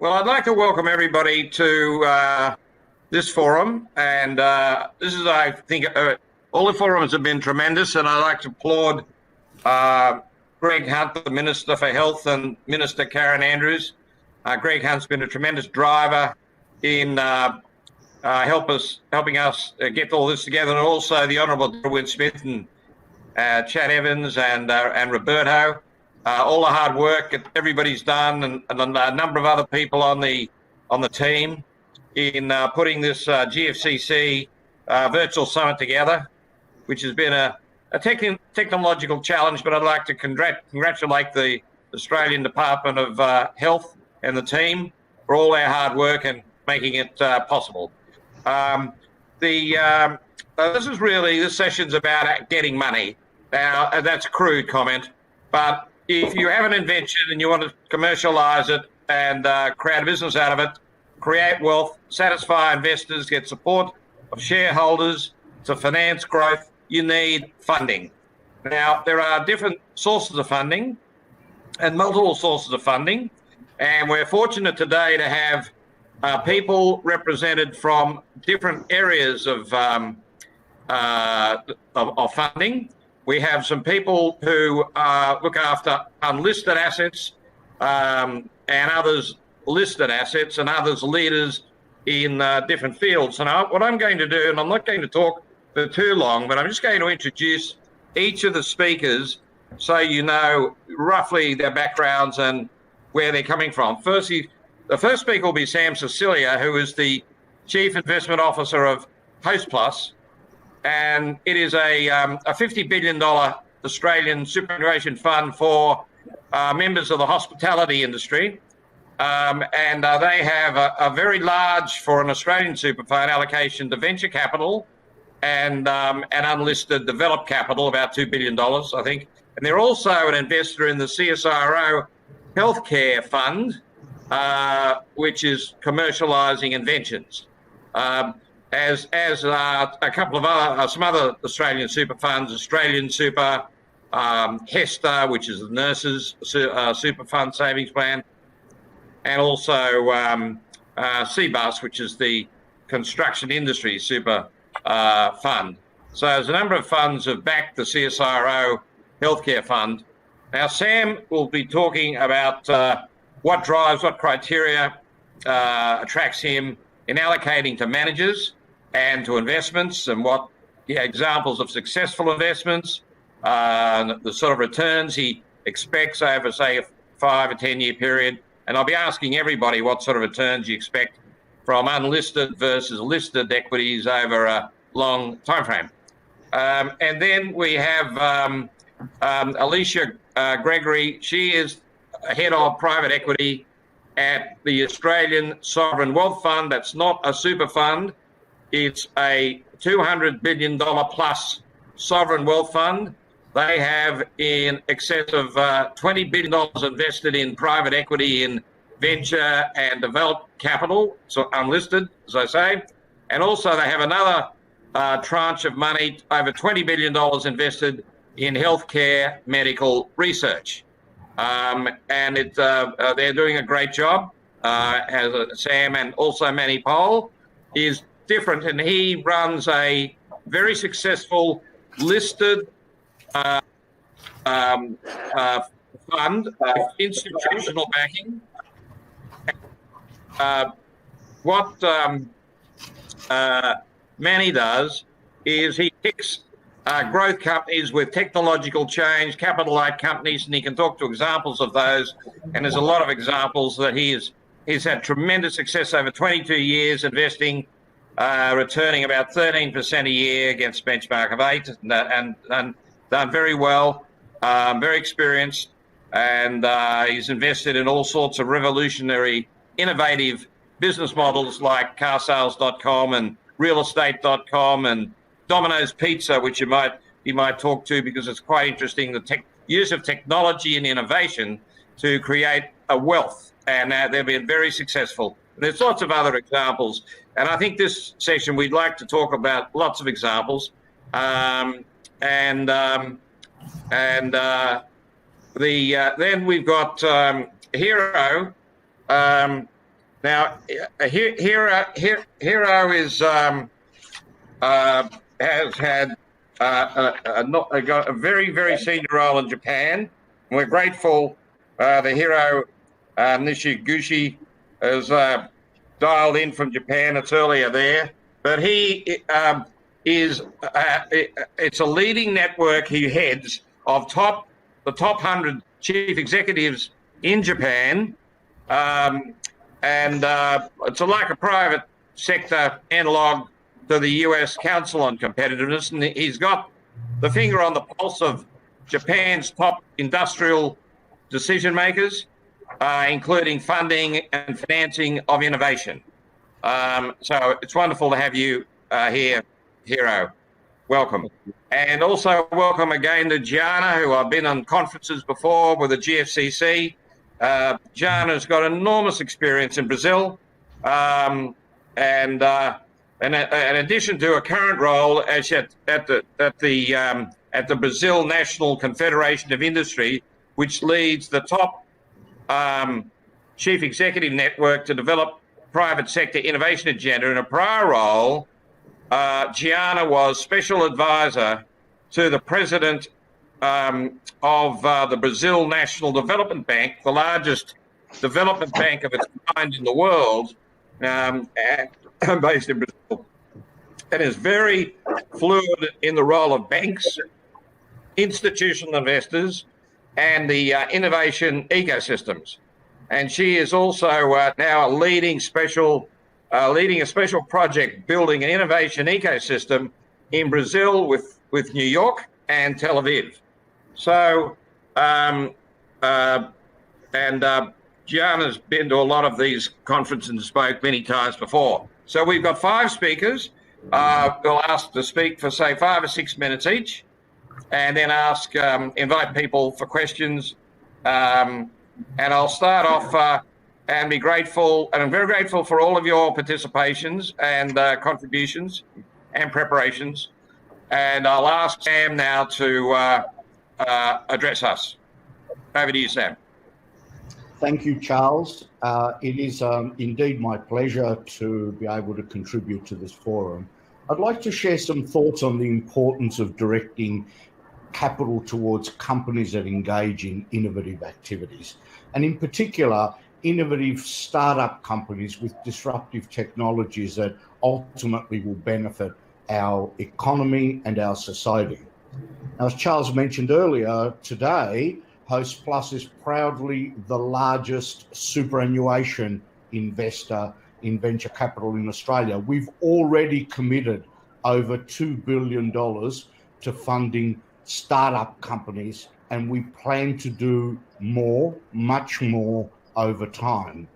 Well, I'd like to welcome everybody to this forum, and this is, I think, all the forums have been tremendous, and I'd like to applaud Greg Hunt, the Minister for Health, and Minister Karen Andrews. Greg Hunt's been a tremendous driver in helping us get all this together, and also the Honourable Darwin Smith and Chad Evans and Roberto. All the hard work that everybody's done, and a number of other people on the team in putting this GFCC virtual summit together, which has been a technological challenge. But I'd like to congratulate the Australian Department of Health and the team for all their hard work and making it possible. This session's about getting money. Now, that's a crude comment, but if you have an invention and you want to commercialize it and create a business out of it, create wealth, satisfy investors, get support of shareholders to finance growth, you need funding. Now, there are different sources of funding and multiple sources of funding, and we're fortunate today to have people represented from different areas of funding. We have some people who look after unlisted assets and others listed assets and others leaders in different fields. And what I'm going to do, and I'm not going to talk for too long, but I'm just going to introduce each of the speakers so you know roughly their backgrounds and where they're coming from. Firstly, the first speaker will be Sam Cecilia, who is the Chief Investment Officer of Hostplus. And it is a $50 billion Australian superannuation fund for members of the hospitality industry. And they have a very large, for an Australian super fund, allocation to venture capital and unlisted developed capital, about $2 billion, I think. And they're also an investor in the CSIRO Healthcare Fund, which is commercialising inventions. As a couple of some other Australian super funds, Australian Super, HESTA, which is the Nurses Super Fund Savings Plan, and also CBUS, which is the Construction Industry Super Fund. So there's a number of funds have backed the CSIRO Healthcare Fund. Now, Sam will be talking about what criteria attracts him in allocating to managers and to investments, and what examples of successful investments, the sort of returns he expects over, say, a 5 or 10 year period. And I'll be asking everybody what sort of returns you expect from unlisted versus listed equities over a long time frame. And then we have Alicia Gregory. She is head of private equity at the Australian Sovereign Wealth Fund. That's not a super fund. It's a $200 billion plus sovereign wealth fund. They have in excess of $20 billion invested in private equity in venture and developed capital, so unlisted, as I say. And also they have another tranche of money, over $20 billion invested in healthcare medical research. And they're doing a great job. As Sam and also Manny Pole is different, and he runs a very successful listed fund, institutional backing. What Manny does is he picks growth companies with technological change, capital-light companies, and he can talk to examples of those. And there's a lot of examples that he's had tremendous success over 22 years investing, returning about 13% a year against benchmark of 8, and done very well, very experienced, and he's invested in all sorts of revolutionary, innovative business models like carsales.com and realestate.com and Domino's Pizza, which you might talk to, because it's quite interesting, the use of technology and innovation to create a wealth, and they've been very successful. And there's lots of other examples, and I think this session we'd like to talk about lots of examples. Then we've got Hero, Now, Hero is has had got a very, very senior role in Japan. And we're grateful the Hero Nishiguchi has dialed in from Japan. It's earlier there, but he is it's a leading network he heads of the top 100 chief executives in Japan, and it's like a private sector analog to the US Council on Competitiveness, and he's got the finger on the pulse of Japan's top industrial decision makers, including funding and financing of innovation. So it's wonderful to have you here, Hero. Welcome. And also welcome again to Gianna, who I've been on conferences before with the GFCC. Gianna's got enormous experience in Brazil, and in addition to a current role as at the Brazil National Confederation of Industry, which leads the top chief executive network to develop private sector innovation agenda. In a prior role, Gianna was special advisor to the president of the Brazil National Development Bank, the largest development bank of its kind in the world, based in Brazil, and is very fluid in the role of banks, institutional investors, and the innovation ecosystems. And she is also now leading a special project building an innovation ecosystem in Brazil with New York and Tel Aviv. So, Gianna's been to a lot of these conferences and spoke many times before. So we've got 5 speakers. We'll ask to speak for, say, 5 or 6 minutes each, and then invite people for questions. And I'll start off and be grateful, and I'm very grateful for all of your participations and contributions and preparations. And I'll ask Sam now to address us. Over to you, Sam. Thank you, Charles. It is indeed my pleasure to be able to contribute to this forum. I'd like to share some thoughts on the importance of directing capital towards companies that engage in innovative activities, and in particular, innovative startup companies with disruptive technologies that ultimately will benefit our economy and our society. Now, as Charles mentioned earlier, today, Host Plus is proudly the largest superannuation investor in venture capital in Australia. We've already committed over $2 billion to funding startup companies, and we plan to do more, much more over time.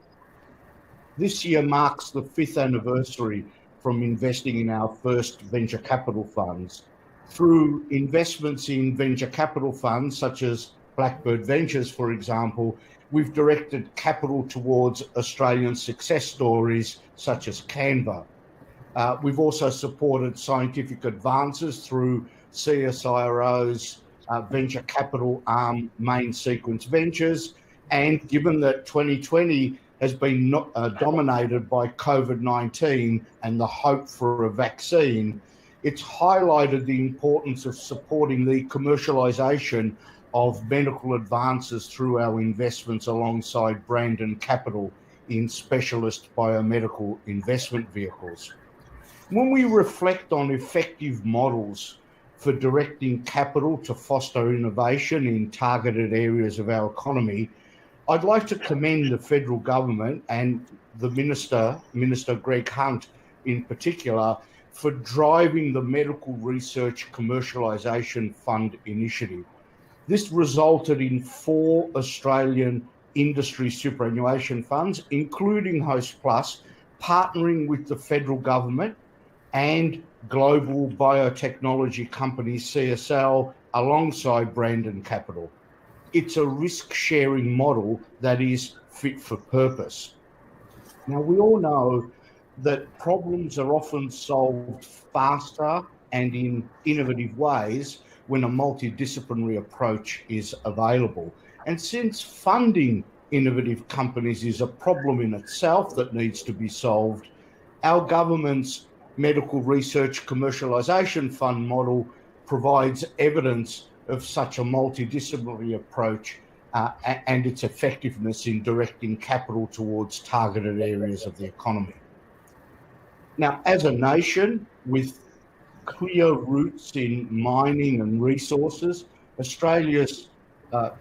This year marks the 5th anniversary from investing in our first venture capital funds. Through investments in venture capital funds, such as Blackbird Ventures, for example, we've directed capital towards Australian success stories such as Canva. We've also supported scientific advances through CSIRO's venture capital arm, Main Sequence Ventures. And given that 2020 has been dominated by COVID-19 and the hope for a vaccine, it's highlighted the importance of supporting the commercialisation of medical advances through our investments alongside Brandon Capital in specialist biomedical investment vehicles. When we reflect on effective models for directing capital to foster innovation in targeted areas of our economy, I'd like to commend the federal government and the Minister Greg Hunt in particular, for driving the Medical Research Commercialisation Fund initiative. This resulted in 4 Australian industry superannuation funds, including Host Plus, partnering with the federal government and global biotechnology company CSL alongside Brandon Capital. It's a risk-sharing model that is fit for purpose. Now, we all know that problems are often solved faster and in innovative ways when a multidisciplinary approach is available. And since funding innovative companies is a problem in itself that needs to be solved, our government's medical research commercialisation fund model provides evidence of such a multidisciplinary approach and its effectiveness in directing capital towards targeted areas of the economy. Now, as a nation with clear roots in mining and resources, Australia's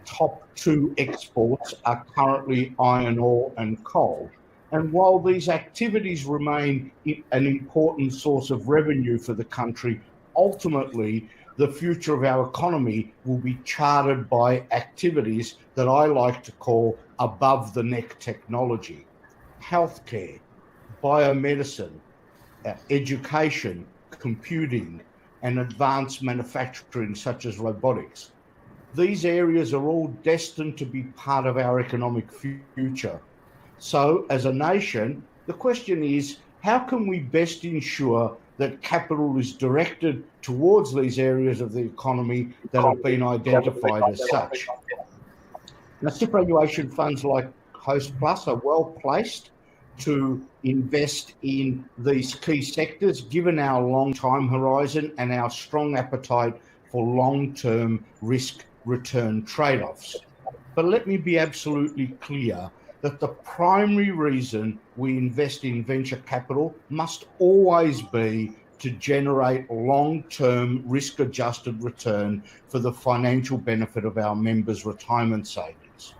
top two exports are currently iron ore and coal. And while these activities remain an important source of revenue for the country, ultimately the future of our economy will be charted by activities that I like to call above the neck technology: healthcare, biomedicine, education, computing, and advanced manufacturing such as robotics. These areas are all destined to be part of our economic future. So, as a nation, the question is, how can we best ensure that capital is directed towards these areas of the economy that have been identified as such? Now, superannuation funds like Host Plus are well placed to invest in these key sectors, given our long time horizon and our strong appetite for long-term risk-return trade-offs. But let me be absolutely clear that the primary reason we invest in venture capital must always be to generate long-term risk-adjusted return for the financial benefit of our members' retirement savings.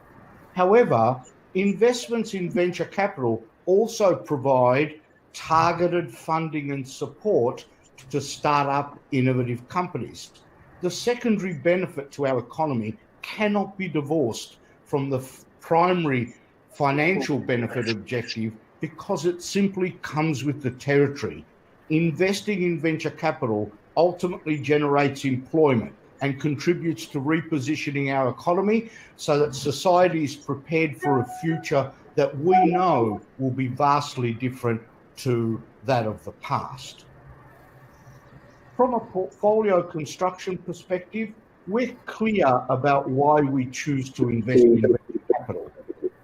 However, investments in venture capital also provide targeted funding and support to start up innovative companies. The secondary benefit to our economy cannot be divorced from the primary financial benefit objective because it simply comes with the territory. Investing in venture capital ultimately generates employment and contributes to repositioning our economy so that society is prepared for a future that we know will be vastly different to that of the past. From a portfolio construction perspective, we're clear about why we choose to invest in venture capital.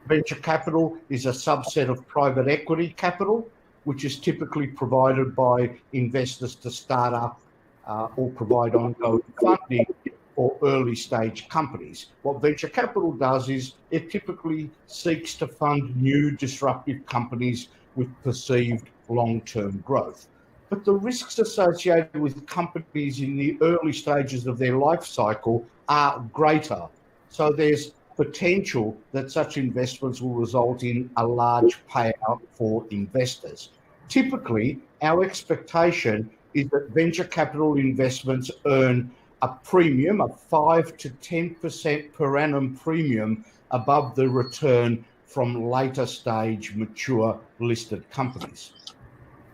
Venture capital is a subset of private equity capital, which is typically provided by investors to start up or provide ongoing funding for early stage companies. What venture capital does is it typically seeks to fund new disruptive companies with perceived long-term growth. But the risks associated with companies in the early stages of their life cycle are greater. So there's potential that such investments will result in a large payout for investors. Typically, our expectation is that venture capital investments earn a premium, a 5 to 10% per annum premium above the return from later stage mature listed companies.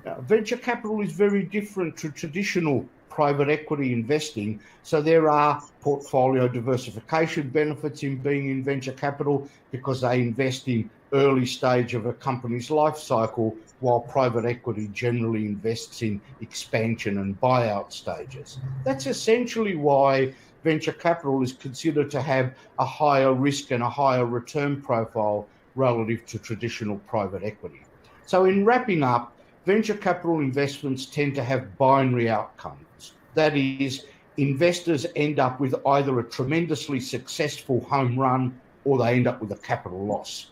Now, venture capital is very different to traditional private equity investing, so there are portfolio diversification benefits in being in venture capital because they invest in early stage of a company's life cycle, while private equity generally invests in expansion and buyout stages. That's essentially why venture capital is considered to have a higher risk and a higher return profile relative to traditional private equity. So in wrapping up, venture capital investments tend to have binary outcomes. That is, investors end up with either a tremendously successful home run or they end up with a capital loss.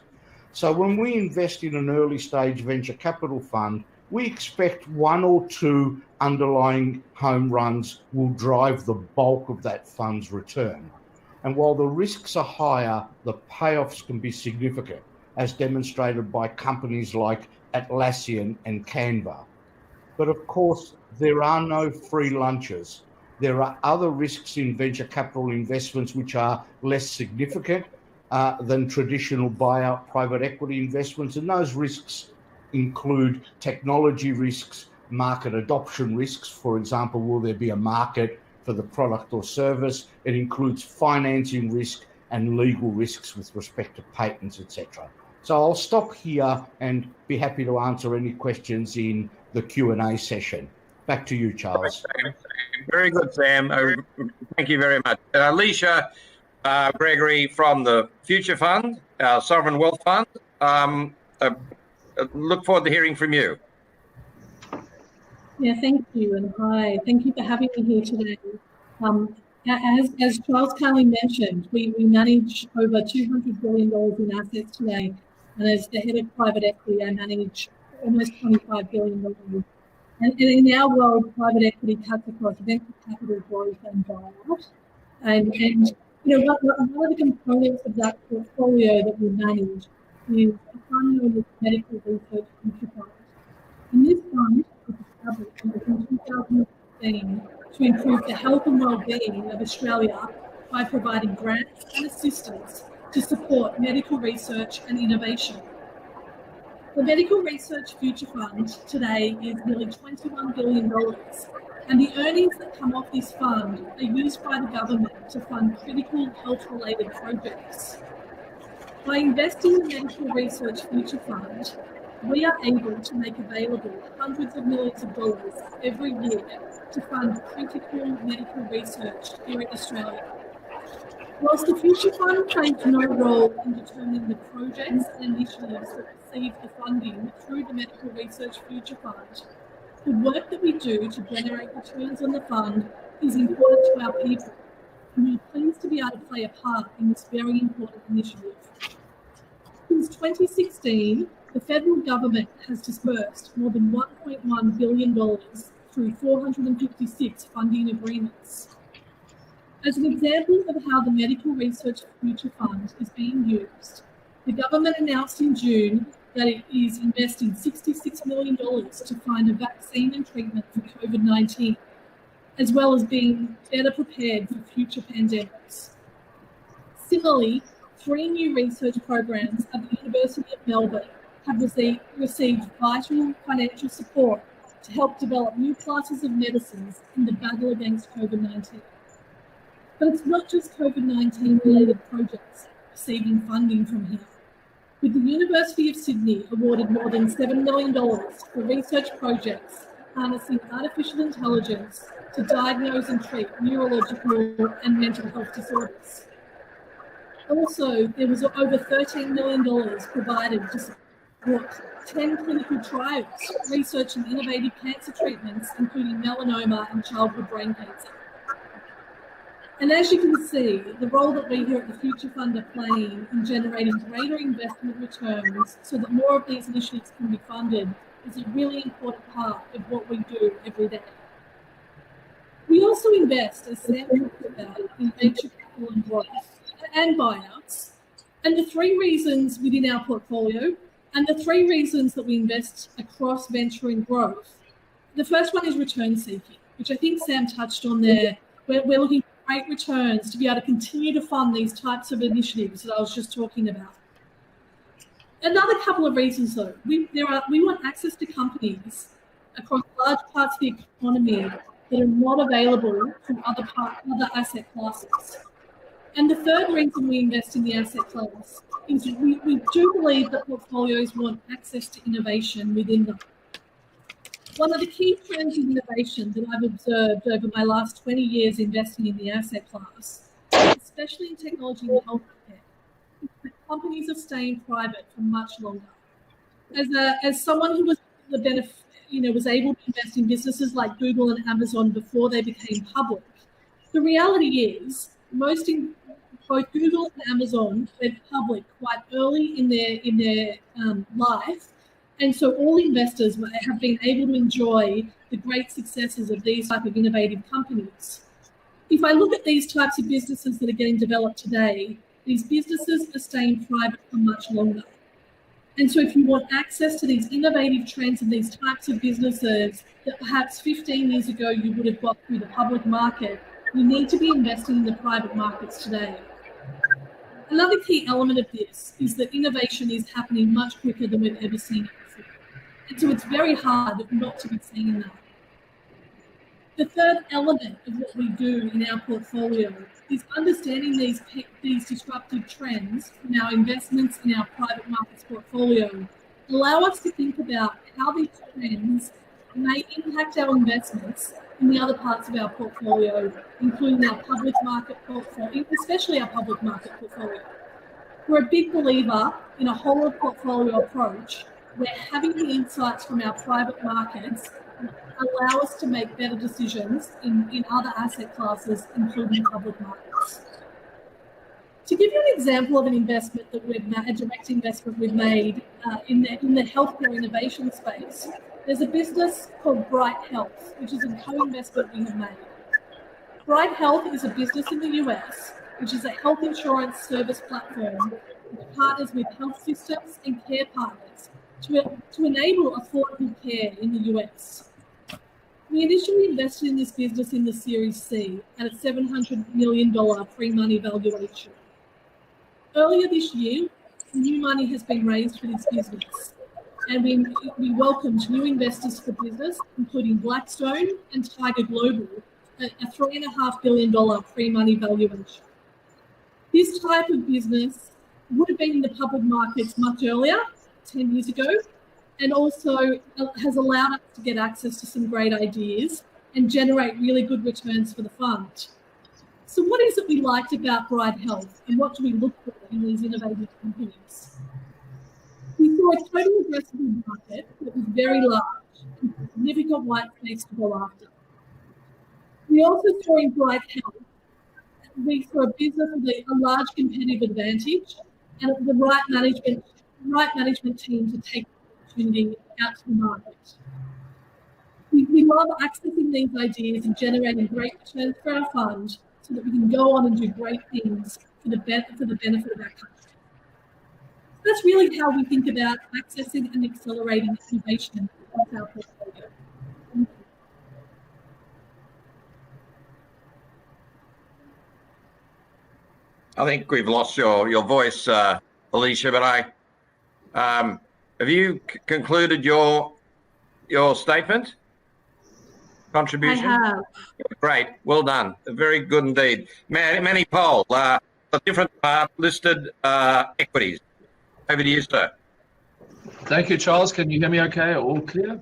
So when we invest in an early stage venture capital fund, we expect one or two underlying home runs will drive the bulk of that fund's return. And while the risks are higher, the payoffs can be significant, as demonstrated by companies like Atlassian and Canva. But of course, there are no free lunches. There are other risks in venture capital investments which are less significant than traditional buyout private equity investments. And those risks include technology risks, market adoption risks. For example, will there be a market for the product or service? It includes financing risk and legal risks with respect to patents, etc. So I'll stop here and be happy to answer any questions in the Q&A session. Back to you, Charles. Very good, Sam. Thank you very much. Alicia Gregory from the Future Fund our Sovereign Wealth Fund. Look forward to hearing from you. Yeah, thank you, and hi. Thank you for having me here today. As Charles kindly mentioned, we manage over $200 billion in assets today, and as the head of private equity, I manage almost $25 billion. And in our world, private equity cuts across venture capital, growth, and buyout. And one of the components of that portfolio that we manage is a fund known as Medical Research Future Fund. And this fund was established in 2016 to improve the health and well-being of Australia by providing grants and assistance to support medical research and innovation. The Medical Research Future Fund today is nearly $21 billion, and the earnings that come off this fund are used by the government to fund critical health-related projects. By investing in the Medical Research Future Fund, we are able to make available hundreds of millions of dollars every year to fund critical medical research here in Australia. Whilst the Future Fund plays no role in determining the projects and initiatives that receive the funding through the Medical Research Future Fund, the work that we do to generate returns on the fund is important to our people, and we are pleased to be able to play a part in this very important initiative. Since 2016, the federal government has disbursed more than $1.1 billion through 456 funding agreements. As an example of how the Medical Research Future Fund is being used, the government announced in June that it is investing $66 million to find a vaccine and treatment for COVID-19, as well as being better prepared for future pandemics. Similarly, 3 new research programs at the University of Melbourne have received vital financial support to help develop new classes of medicines in the battle against COVID-19. But it's not just COVID-19 related projects receiving funding from here. With the University of Sydney awarded more than $7 million for research projects harnessing artificial intelligence to diagnose and treat neurological and mental health disorders. Also, there was over $13 million provided to support 10 clinical trials researching innovative cancer treatments, including melanoma and childhood brain cancer. And as you can see, the role that we here at the Future Fund are playing in generating greater investment returns so that more of these initiatives can be funded is a really important part of what we do every day. We also invest, as Sam talked about, in venture capital and growth and buyouts. And the 3 reasons within our portfolio and the 3 reasons that we invest across venture and growth, the first one is return seeking, which I think Sam touched on there. We're looking great returns to be able to continue to fund these types of initiatives that I was just talking about. Another couple of reasons, though, we want access to companies across large parts of the economy that are not available from other asset classes. And the third reason we invest in the asset class is we do believe that portfolios want access to innovation within them. One of the key trends in innovation that I've observed over my last 20 years investing in the asset class, especially in technology and healthcare, is that companies are staying private for much longer. As someone who was able to invest in businesses like Google and Amazon before they became public, the reality is both Google and Amazon went public quite early in their life. And so all investors have been able to enjoy the great successes of these type of innovative companies. If I look at these types of businesses that are getting developed today, these businesses are staying private for much longer. And so if you want access to these innovative trends and these types of businesses that perhaps 15 years ago you would have got through the public market, you need to be investing in the private markets today. Another key element of this is that innovation is happening much quicker than we've ever seen it before. And so it's very hard not to be seeing that. The third element of what we do in our portfolio is understanding these disruptive trends from our investments in our private markets portfolio allow us to think about how these trends may impact our investments in the other parts of our portfolio, including our public market portfolio, especially our public market portfolio. We're a big believer in a whole of portfolio approach where having the insights from our private markets allow us to make better decisions in other asset classes, including public markets. To give you an example of an investment that a direct investment we've made in the healthcare innovation space, there's a business called Bright Health, which is a co-investment we have made. Bright Health is a business in the US, which is a health insurance service platform that partners with health systems and care partners to enable affordable care in the US. We initially invested in this business in the Series C at a $700 million pre-money valuation. Earlier this year, new money has been raised for this business, and we welcomed new investors to the business, including Blackstone and Tiger Global, at a $3.5 billion pre-money valuation. This type of business would have been in the public markets much earlier, 10 years ago, and also has allowed us to get access to some great ideas and generate really good returns for the fund. So what is it we liked about Bright Health, and what do we look for in these innovative companies? We saw a total addressable market that was very large and significant white space to go after. We also saw in Bright Health, we saw a business with a large competitive advantage and the right management team to take the opportunity out to the market. We love accessing these ideas and generating great returns for our fund so that we can go on and do great things for the benefit of our country. That's really how we think about accessing and accelerating innovation across our portfolio. I think we've lost your voice, Alicia, but have you concluded your statement? Contribution? I have. Great, well done. Very good indeed. Manny Pole, the different listed equities. Over to you, sir. Thank you, Charles. Can you hear me okay? All clear?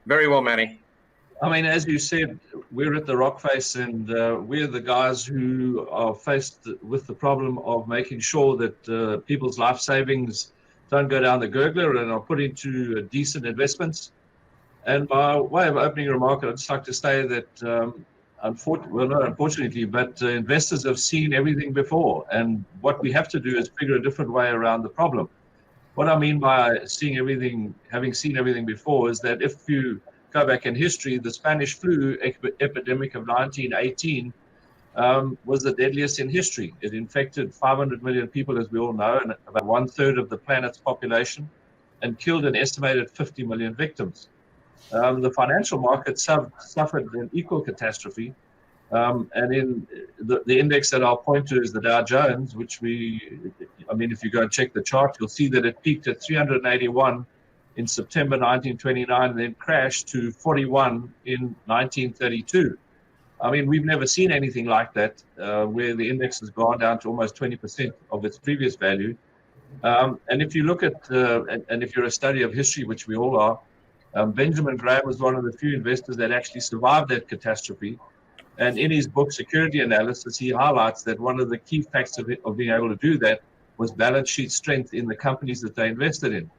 Very well, Manny. I mean, as you said, we're at the rock face, and we're the guys who are faced with the problem of making sure that people's life savings don't go down the gurgler and are put into decent investments. And by way of opening remark, I'd just like to say that, unfortunately, but investors have seen everything before, and what we have to do is figure a different way around the problem. What I mean by having seen everything before, is that if you go back in history, the Spanish flu epidemic of 1918 was the deadliest in history. It infected 500 million people, as we all know, and about 1/3 of the planet's population, and killed an estimated 50 million victims. The financial markets suffered an equal catastrophe, and in the index that I'll point to is the Dow Jones, which if you go and check the chart, you'll see that it peaked at 381 in September 1929, and then crashed to 41 in 1932. I mean, we've never seen anything like that, where the index has gone down to almost 20% of its previous value. And if you look at, and if you're a study of history, which we all are, Benjamin Graham was one of the few investors that actually survived that catastrophe. And in his book, Security Analysis, he highlights that one of the key facts of being able to do that was balance sheet strength in the companies that they invested in.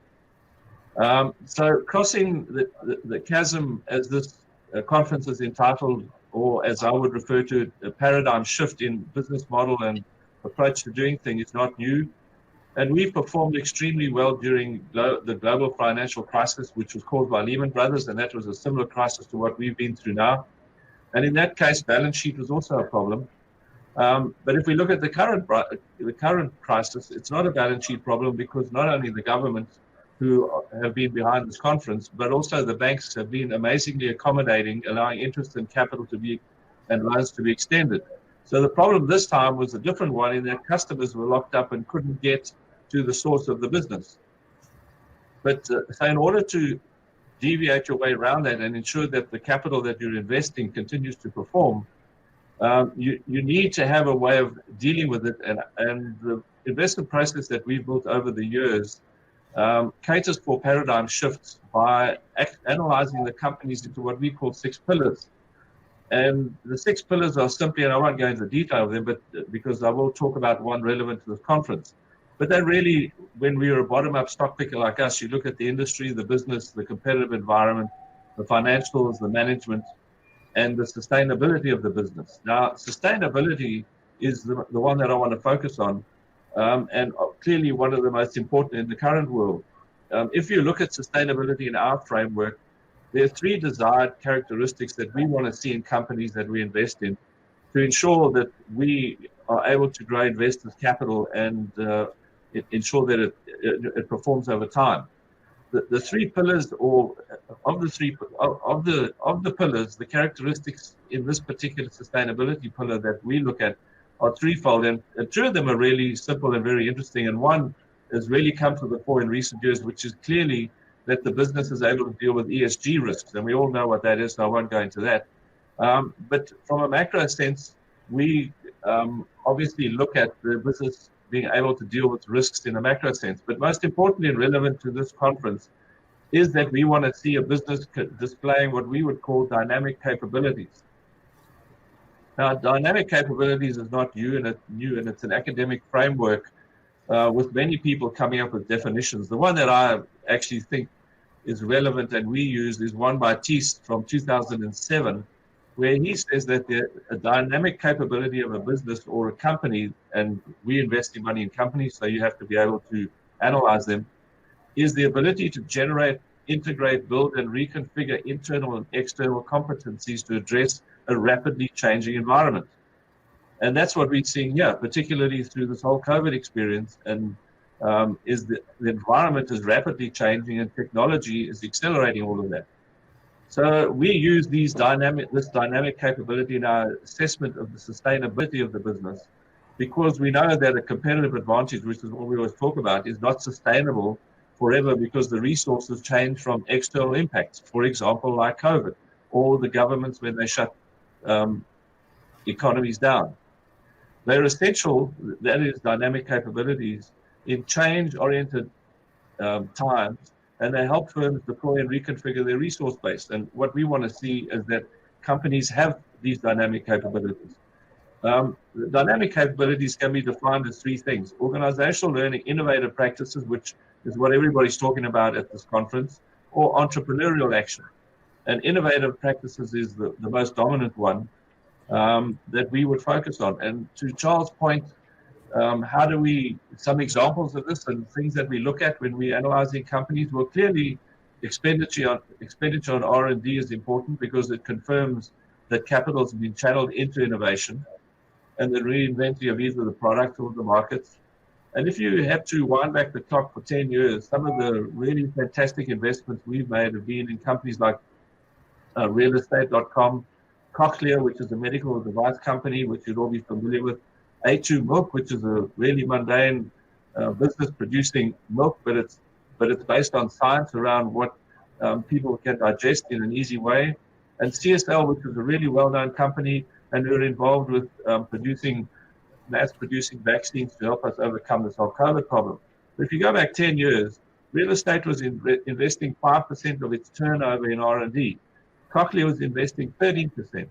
So crossing the chasm, as this conference is entitled, or as I would refer to it, a paradigm shift in business model and approach to doing things, is not new. And we performed extremely well during the global financial crisis, which was caused by Lehman Brothers, and that was a similar crisis to what we've been through now. And in that case, balance sheet was also a problem. But if we look at the current crisis, it's not a balance sheet problem, because not only the government who have been behind this conference, but also the banks have been amazingly accommodating, allowing interest and capital and loans to be extended. So the problem this time was a different one, in that customers were locked up and couldn't get to the source of the business. But so in order to deviate your way around that and ensure that the capital that you're investing continues to perform, you need to have a way of dealing with it. And the investment process that we've built over the years caters for paradigm shifts by analyzing the companies into what we call 6 pillars. And the 6 pillars are simply, and I won't go into detail of them, but because I will talk about one relevant to this conference. But they really, when we are a bottom-up stock picker like us, you look at the industry, the business, the competitive environment, the financials, the management, and the sustainability of the business. Now, sustainability is the one that I want to focus on, and clearly one of the most important in the current world. If you look at sustainability in our framework, there are 3 desired characteristics that we want to see in companies that we invest in to ensure that we are able to grow investors' capital and ensure that it performs over time. The 3 pillars, or of the pillars, the characteristics in this particular sustainability pillar that we look at are threefold, and 2 of them are really simple and very interesting, and one has really come to the fore in recent years, which is clearly that the business is able to deal with ESG risks, and we all know what that is, so I won't go into that. But from a macro sense, we obviously look at the business being able to deal with risks in a macro sense. But most importantly and relevant to this conference is that we want to see a business displaying what we would call dynamic capabilities. Now, dynamic capabilities is not new, and it's an academic framework with many people coming up with definitions. The one that I actually think is relevant and we use is one by Teese from 2007, where he says that a dynamic capability of a business or a company, and we invest in money in companies, so you have to be able to analyze them, is the ability to generate, integrate, build, and reconfigure internal and external competencies to address a rapidly changing environment. And that's what we're seeing here, particularly through this whole COVID experience, and is the environment is rapidly changing and technology is accelerating all of that. So we use this dynamic capability in our assessment of the sustainability of the business, because we know that a competitive advantage, which is what we always talk about, is not sustainable forever because the resources change from external impacts, for example, like COVID, or the governments when they shut economies down. They're essential, that is dynamic capabilities, in change-oriented times, and they help firms deploy and reconfigure their resource base. And what we want to see is that companies have these dynamic capabilities. The dynamic capabilities can be defined as 3 things: organizational learning, innovative practices, which is what everybody's talking about at this conference, or entrepreneurial action. And innovative practices is the most dominant one that we would focus on. And to Charles' point, how do we, some examples of this and things that we look at when we're analyzing companies? Well, clearly expenditure on R&D is important because it confirms that capital has been channeled into innovation and the reinventing of either the product or the markets. And if you have to wind back the clock for 10 years, some of the really fantastic investments we've made have been in companies like realestate.com, Cochlear, which is a medical device company, which you'd all be familiar with, A2 Milk, which is a really mundane business producing milk, but it's based on science around what people can digest in an easy way, and CSL, which is a really well-known company, and we're involved with mass-producing vaccines to help us overcome this whole COVID problem. But if you go back 10 years, real estate was investing 5% of its turnover in R&D. Cochlear was investing 13%.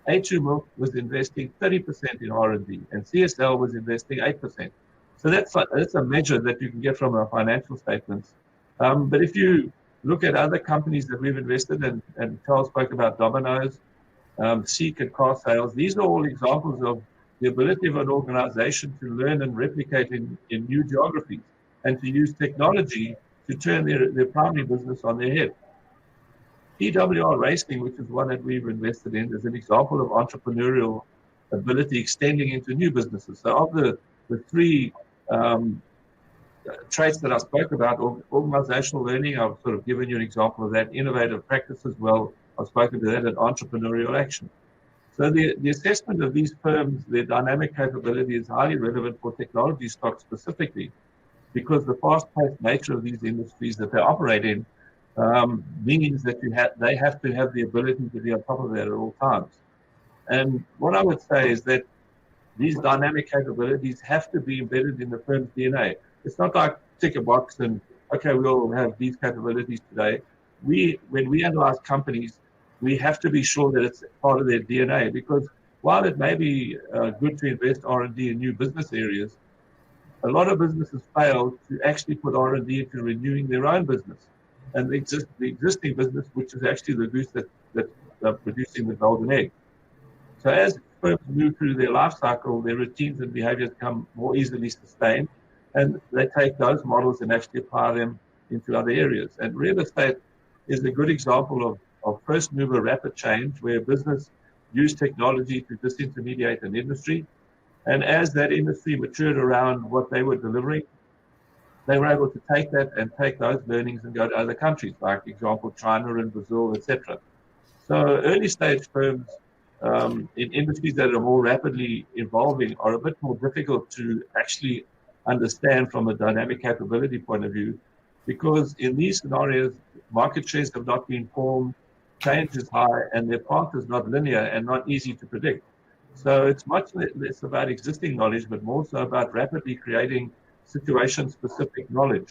A2 Milk was investing 30% in R&D, and CSL was investing 8%. So that's a measure that you can get from our financial statements. But if you look at other companies that we've invested in, and Charles spoke about Domino's, Seek, and Car Sales, these are all examples of the ability of an organization to learn and replicate in new geographies and to use technology to turn their primary business on their head. PWR Racing, which is one that we've invested in, is an example of entrepreneurial ability extending into new businesses. So of the 3 traits that I spoke about, organizational learning, I've sort of given you an example of that, innovative practice as well, I've spoken to that, and entrepreneurial action. So the assessment of these firms, their dynamic capability, is highly relevant for technology stocks specifically, because the fast-paced nature of these industries that they operate in means that they have to have the ability to be on top of that at all times. And what I would say is that these dynamic capabilities have to be embedded in the firm's DNA. It's not like tick a box and, okay, we'll have these capabilities today. When we analyze companies, we have to be sure that it's part of their DNA, because while it may be good to invest R&D in new business areas, a lot of businesses fail to actually put R&D into renewing their own business. And the existing business, which is actually the goose that's producing the golden egg. So as firms move through their life cycle, their routines and behaviors become more easily sustained, and they take those models and actually apply them into other areas. And real estate is a good example of first mover rapid change, where business used technology to disintermediate an industry. And as that industry matured around what they were delivering, they were able to take that and take those learnings and go to other countries, like example, China and Brazil, etc. So early stage firms in industries that are more rapidly evolving are a bit more difficult to actually understand from a dynamic capability point of view, because in these scenarios, market shares have not been formed, change is high, and their path is not linear and not easy to predict. So it's much less about existing knowledge, but more so about rapidly creating situation-specific knowledge.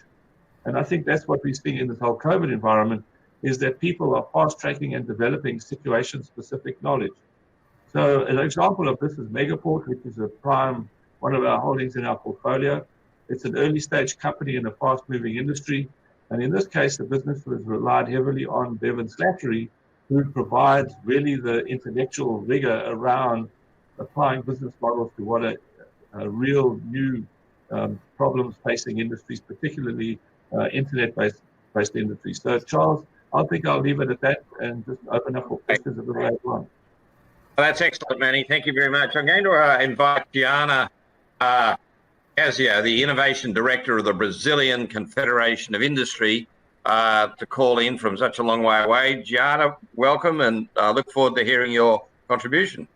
And I think that's what we're seeing in this whole COVID environment, is that people are fast-tracking and developing situation-specific knowledge. So an example of this is Megaport, which is one of our holdings in our portfolio. It's an early-stage company in a fast-moving industry. And in this case, the business was relied heavily on Bevan Slattery, who provides really the intellectual rigor around applying business models to what a real new problems facing industries, particularly internet-based industries. So, Charles, I think I'll leave it at that and just open up for questions a little later on. That's excellent, Manny. Thank you very much. I'm going to invite Gianna Casio, the Innovation Director of the Brazilian Confederation of Industry, to call in from such a long way away. Gianna, welcome, and I look forward to hearing your contribution.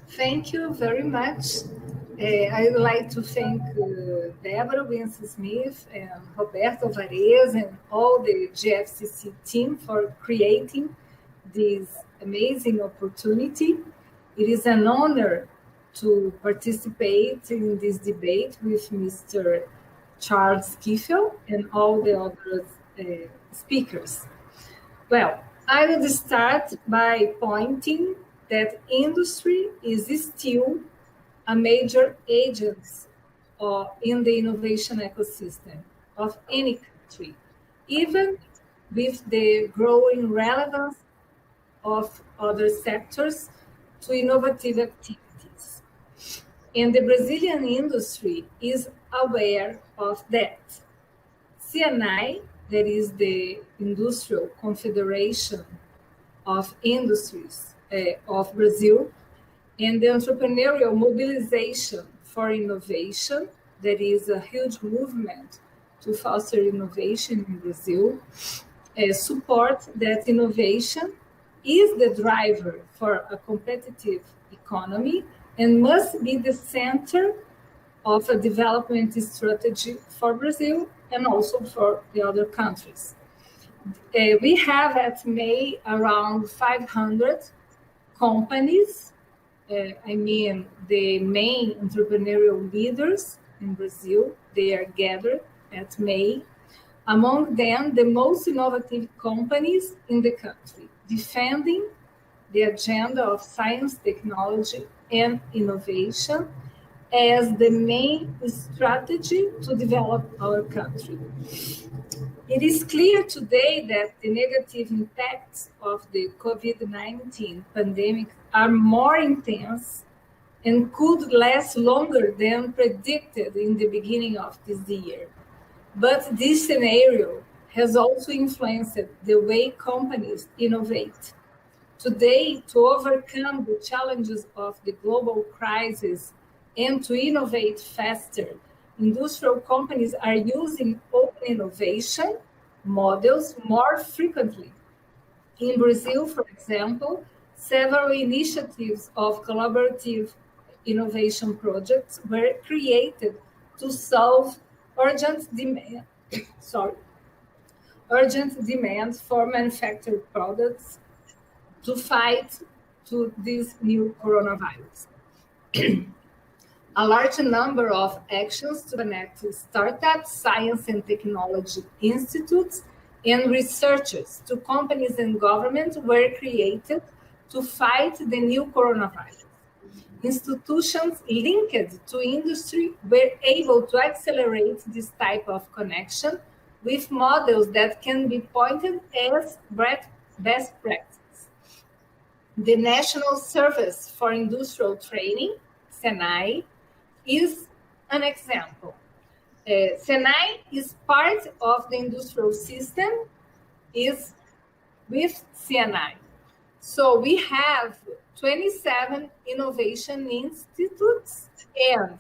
Thank you very much. I would like to thank Deborah Winston-Smith and Roberto Varese and all the GFCC team for creating this amazing opportunity. It is an honor to participate in this debate with Mr. Charles Kiefel and all the other speakers. Well, I will start by pointing that industry is still a major agent in the innovation ecosystem of any country, even with the growing relevance of other sectors to innovative activities. And the Brazilian industry is aware of that. CNI, that is the Industrial Confederation of Industries of Brazil, and the entrepreneurial mobilization for innovation, that is a huge movement to foster innovation in Brazil, support that innovation is the driver for a competitive economy and must be the center of a development strategy for Brazil and also for the other countries. We have at May around 500 companies, the main entrepreneurial leaders in Brazil, they are gathered at May. Among them, the most innovative companies in the country, defending the agenda of science, technology, and innovation as the main strategy to develop our country. It is clear today that the negative impacts of the COVID-19 pandemic are more intense and could last longer than predicted in the beginning of this year. But this scenario has also influenced the way companies innovate. Today, to overcome the challenges of the global crisis and to innovate faster, industrial companies are using open innovation models more frequently. In Brazil, for example, several initiatives of collaborative innovation projects were created to solve urgent demand for manufactured products to fight to this new coronavirus. A large number of actions to connect startups, science and technology institutes, and researchers to companies and governments were created to fight the new coronavirus. Institutions linked to industry were able to accelerate this type of connection with models that can be pointed as best practice. The National Service for Industrial Training, SENAI, is an example. SENAI is part of the industrial system, is with CNI. So we have 27 innovation institutes and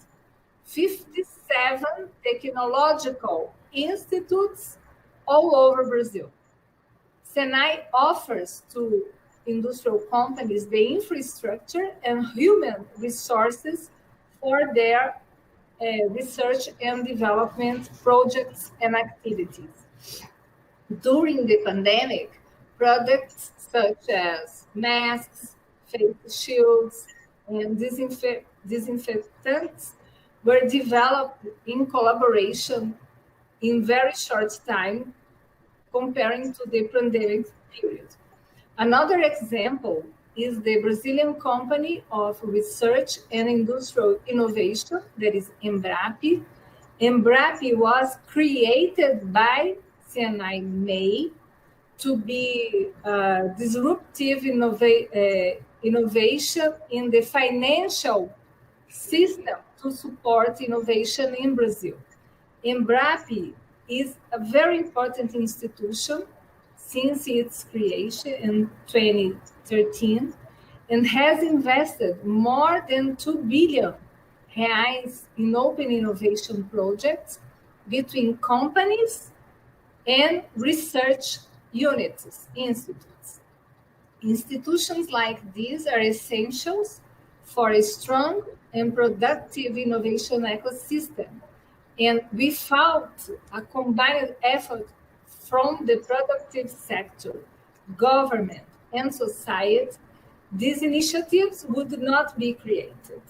57 technological institutes all over Brazil. SENAI offers to industrial companies the infrastructure and human resources for their research and development projects and activities. During the pandemic, products such as masks, face shields, and disinfectants were developed in collaboration in very short time comparing to the pandemic period. Another example is the Brazilian Company of Research and Industrial Innovation, that is Embrapa. Embrapa was created by CNI MEI to be disruptive innovation in the financial system to support innovation in Brazil. Embrapa is a very important institution since its creation in 2013 and has invested more than 2 billion reais in open innovation projects between companies and research units, institutes. Institutions like these are essentials for a strong and productive innovation ecosystem. And without a combined effort from the productive sector, government, and society, these initiatives would not be created.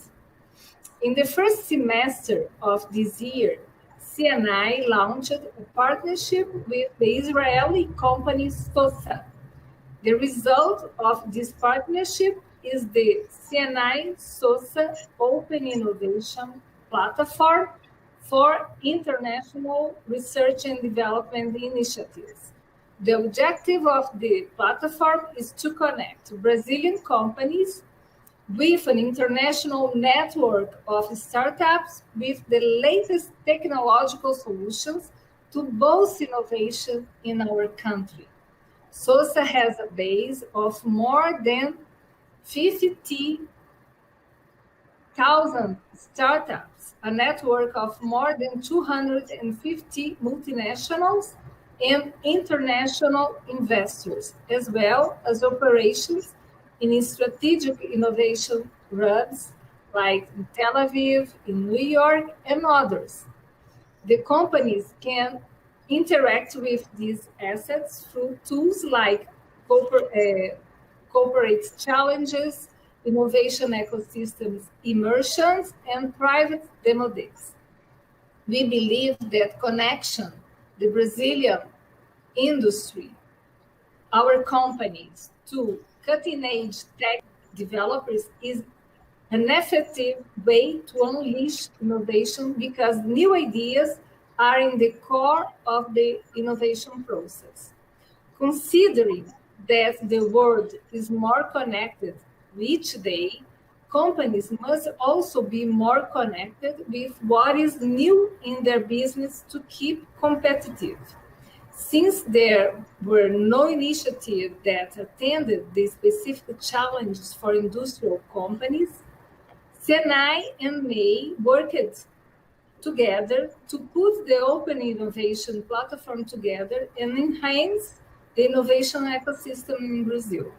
In the first semester of this year, CNI launched a partnership with the Israeli company SOSA. The result of this partnership is the CNI SOSA Open Innovation Platform for international research and development initiatives. The objective of the platform is to connect Brazilian companies with an international network of startups with the latest technological solutions to boost innovation in our country. SOSA has a base of more than 50,000 startups, a network of more than 250 multinationals and international investors, as well as operations in strategic innovation hubs like in Tel Aviv, in New York, and others. The companies can interact with these assets through tools like corporate challenges, innovation ecosystems immersions, and private demo days. We believe that connection, the Brazilian industry, our companies to cutting-edge tech developers is an effective way to unleash innovation because new ideas are in the core of the innovation process. Considering that the world is more connected each day, companies must also be more connected with what is new in their business to keep competitive. Since there were no initiatives that attended the specific challenges for industrial companies, SENAI and MEI worked together to put the open innovation platform together and enhance the innovation ecosystem in Brazil.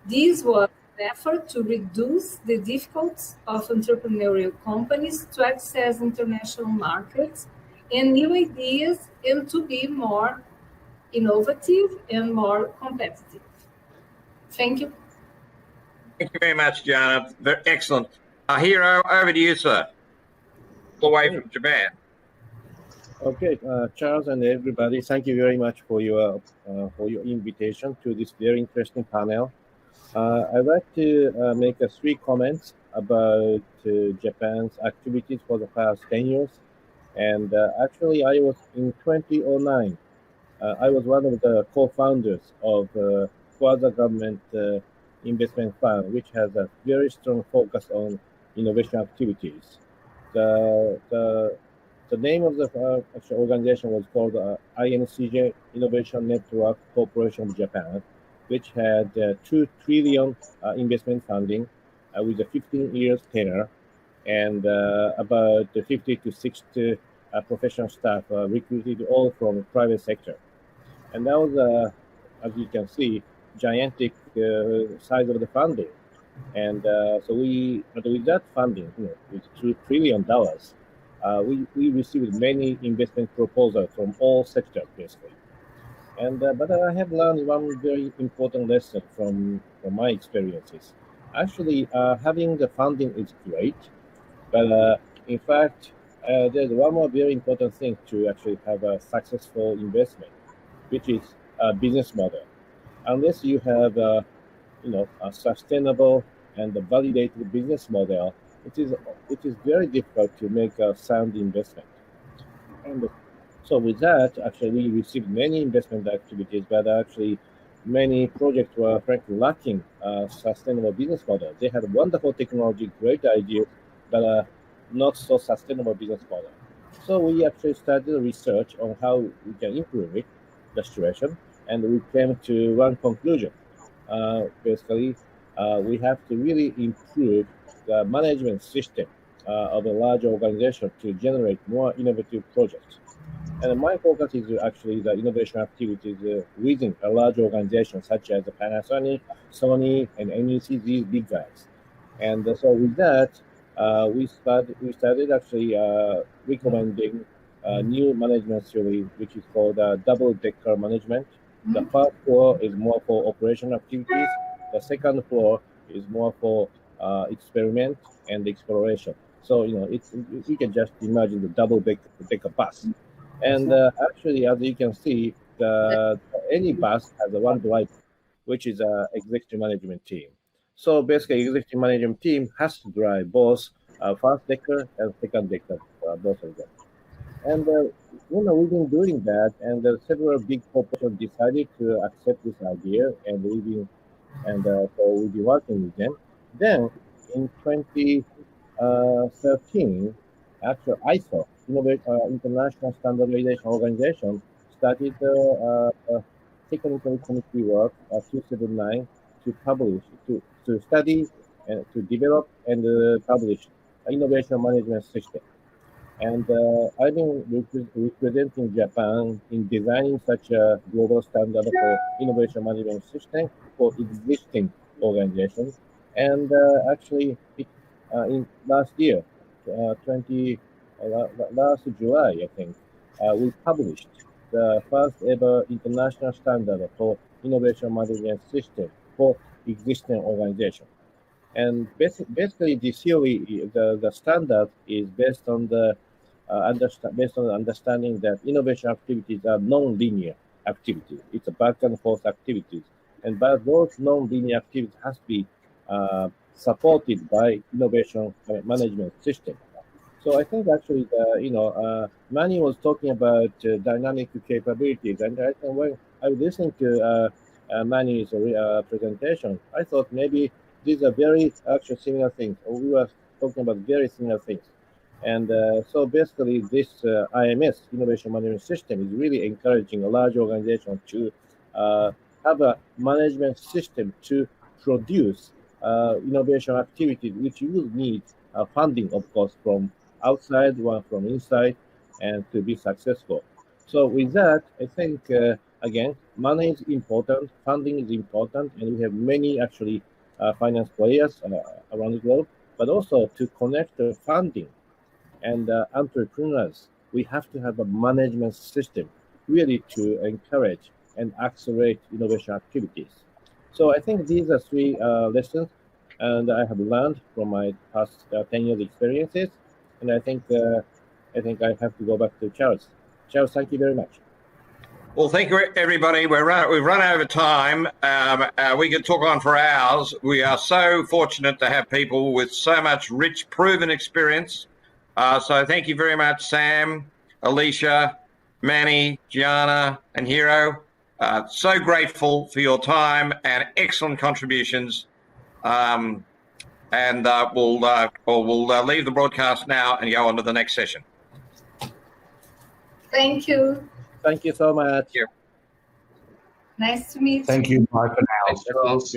This was an effort to reduce the difficulties of entrepreneurial companies to access international markets and new ideas and to be more innovative and more competitive. Thank you. Thank you very much, Jana. Very excellent. Hiro, over to you, sir. All the way from Japan. Okay, Charles and everybody, thank you very much for your invitation to this very interesting panel. I'd like to make three comments about Japan's activities for the past 10 years. And actually, I was in 2009. I was one of the co-founders of quasi-government investment fund, which has a very strong focus on innovation activities. The the, the name of the actual organization was called INCJ Innovation Network Corporation of Japan, which had 2 trillion investment funding with a 15 years tenure and about 50 to 60 professional staff recruited all from private sector. And that was, as you can see, gigantic size of the funding. And so but with that funding, with $2 trillion, we received many investment proposals from all sectors, basically. And but I have learned one very important lesson from my experiences. Actually, having the funding is great, but in fact, there's one more very important thing to actually have a successful investment, which is a business model. Unless you have a sustainable and a validated business model, it is very difficult to make a sound investment. And so with that, actually, we received many investment activities, but actually many projects were frankly lacking a sustainable business model. They had wonderful technology, great ideas, but not so sustainable business model. So we actually started research on how we can improve the situation, and we came to one conclusion. Basically, we have to really improve the management system of a large organization to generate more innovative projects. And my focus is actually the innovation activities within a large organization such as Panasonic, Sony, and NEC, these big guys. And so with that, we started actually recommending a new management theory, which is called double-decker management. The first floor is more for operation activities. The second floor is more for experiment and exploration. So you can just imagine the double-decker bus. And actually, as you can see, any bus has one driver, which is an executive management team. So basically, executive management team has to drive both first decker and second decker, both of them. And we've been doing that, and several big corporations decided to accept this idea, and so we've been working with them. Then in 2013, actually ISO, International Standardization Organization, started technical committee work 279 to publish, to study, and to develop and publish innovation management system. And I've been representing Japan in designing such a global standard for innovation management system for existing organizations. And actually, in last year, last July, I think, we published the first ever international standard for innovation management system for existing organization. And basically, the theory, the standard is based on the understanding that innovation activities are non-linear activities. It's a back and forth activities, but those non-linear activities has to be supported by innovation management system. So I think actually, Manny was talking about dynamic capabilities, and when I was listening to Manny's presentation, I thought maybe these are very actually similar things, or we were talking about very similar things. And so basically, this IMS, Innovation Management System, is really encouraging a large organization to have a management system to produce innovation activities, which you will need funding, of course, from outside, one from inside, and to be successful. So with that, I think, again, money is important, funding is important, and we have many actually finance players around the globe, but also to connect the funding and entrepreneurs, we have to have a management system really to encourage and accelerate innovation activities. So I think these are three lessons, and I have learned from my past 10 years experiences. And I think I have to go back to Charles. Charles, thank you very much. Well, thank you, everybody. We've run over time. We could talk on for hours. We are so fortunate to have people with so much rich, proven experience. So thank you very much, Sam, Alicia, Manny, Gianna, and Hero. So grateful for your time and excellent contributions. We'll leave the broadcast now and go on to the next session. Thank you. Thank you so much. Thank you. Nice to meet you. Thank you. Bye for now. Thanks, Charles.